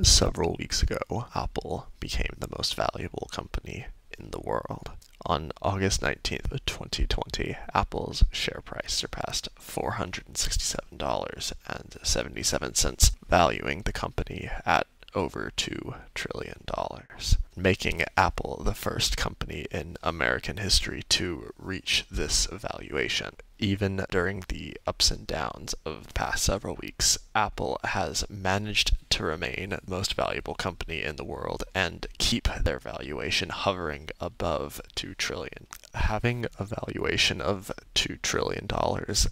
Several weeks ago, Apple became the most valuable company in the world. On August 19th, 2020, Apple's share price surpassed $467.77, valuing the company at over $2 trillion, making Apple the first company in American history to reach this valuation. Even during the ups and downs of the past several weeks, Apple has managed to remain the most valuable company in the world and keep their valuation hovering above $2 trillion. Having a valuation of $2 trillion,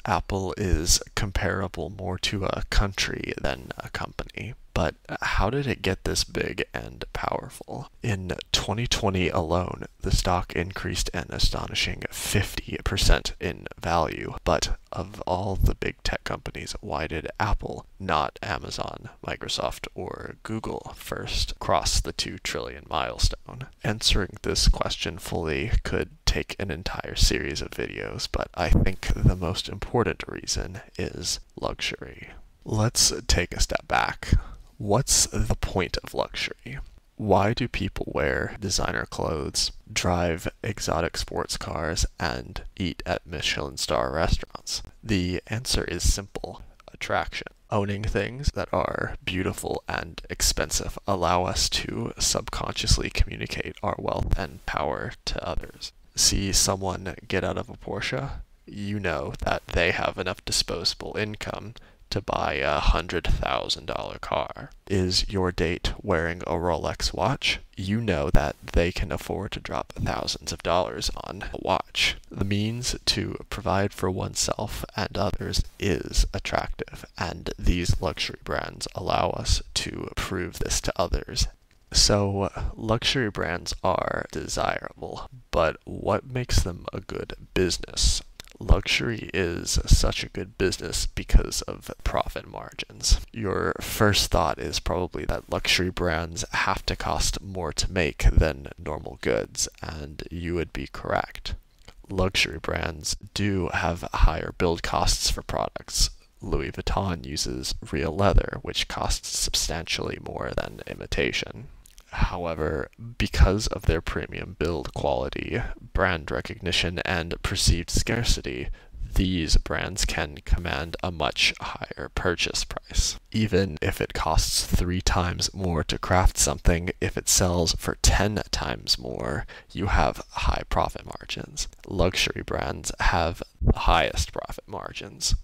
Apple is comparable more to a country than a company. But how did it get this big and powerful? In 2020 alone, the stock increased an astonishing 50% in value. But of all the big tech companies, why did Apple, not Amazon, Microsoft, or Google, first cross the 2 trillion milestone? Answering this question fully could take an entire series of videos, but I think the most important reason is luxury. Let's take a step back. What's the point of luxury? Why do people wear designer clothes, drive exotic sports cars, and eat at Michelin star restaurants? The answer is simple: attraction. Owning things that are beautiful and expensive allow us to subconsciously communicate our wealth and power to others. See someone get out of a Porsche, you know that they have enough disposable income to buy a $100,000 car. Is your date wearing a Rolex watch? You know that they can afford to drop thousands of dollars on a watch. The means to provide for oneself and others is attractive, and these luxury brands allow us to prove this to others. So, luxury brands are desirable, but what makes them a good business? Luxury is such a good business because of profit margins. Your first thought is probably that luxury brands have to cost more to make than normal goods, and you would be correct. Luxury brands do have higher build costs for products. Louis Vuitton uses real leather, which costs substantially more than imitation. However, because of their premium build quality, brand recognition, and perceived scarcity, these brands can command a much higher purchase price. Even if it costs 3 times more to craft something, if it sells for 10 times more, you have high profit margins. Luxury brands have the highest profit margins.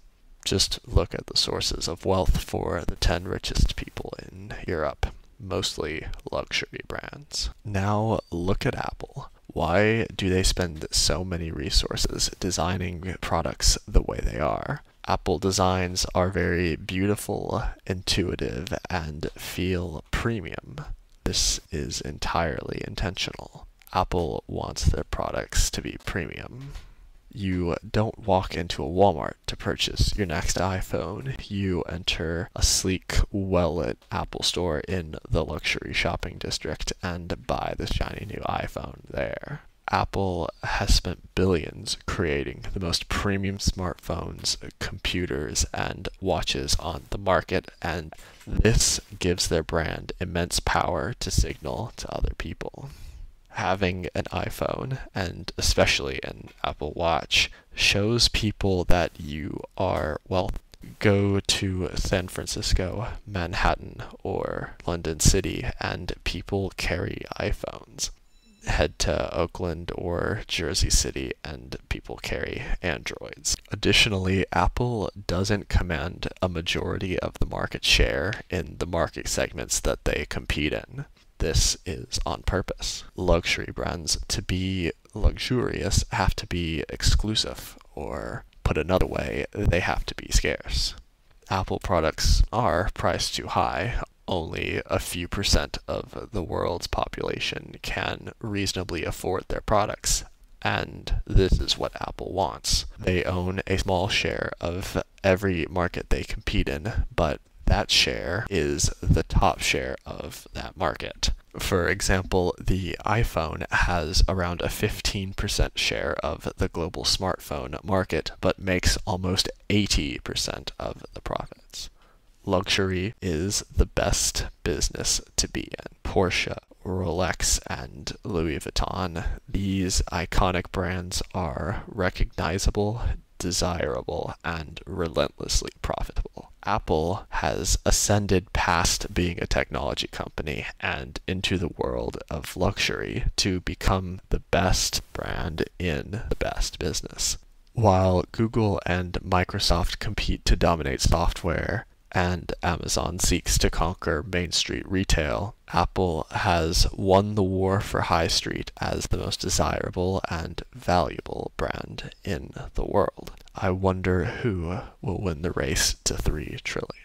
Just look at the sources of wealth for the 10 richest people in Europe. Mostly luxury brands. Now look at Apple. Why do they spend so many resources designing products the way they are? Apple designs are very beautiful, intuitive, and feel premium. This is entirely intentional. Apple wants their products to be premium. You don't walk into a Walmart to purchase your next iPhone. You enter a sleek, well-lit Apple store in the luxury shopping district and buy the shiny new iPhone there. Apple has spent billions creating the most premium smartphones, computers, and watches on the market, and this gives their brand immense power to signal to other people. Having an iPhone, and especially an Apple Watch, shows people that you are wealthy. Go to San Francisco, Manhattan, or London City, and people carry iPhones. Head to Oakland or Jersey City, and people carry Androids. Additionally, Apple doesn't command a majority of the market share in the market segments that they compete in. This is on purpose. Luxury brands, to be luxurious, have to be exclusive, or put another way, they have to be scarce. Apple products are priced too high. Only a few percent of the world's population can reasonably afford their products, and this is what Apple wants. They own a small share of every market they compete in, but that share is the top share of that market. For example, the iPhone has around a 15% share of the global smartphone market, but makes almost 80% of the profits. luxury is the best business to be in. Porsche, Rolex, and Louis Vuitton, these iconic brands are recognizable, desirable, and relentlessly profitable. Apple has ascended past being a technology company and into the world of luxury to become the best brand in the best business. While Google and Microsoft compete to dominate software, and Amazon seeks to conquer Main Street retail, Apple has won the war for High Street as the most desirable and valuable brand in the world. I wonder who will win the race to $3 trillion.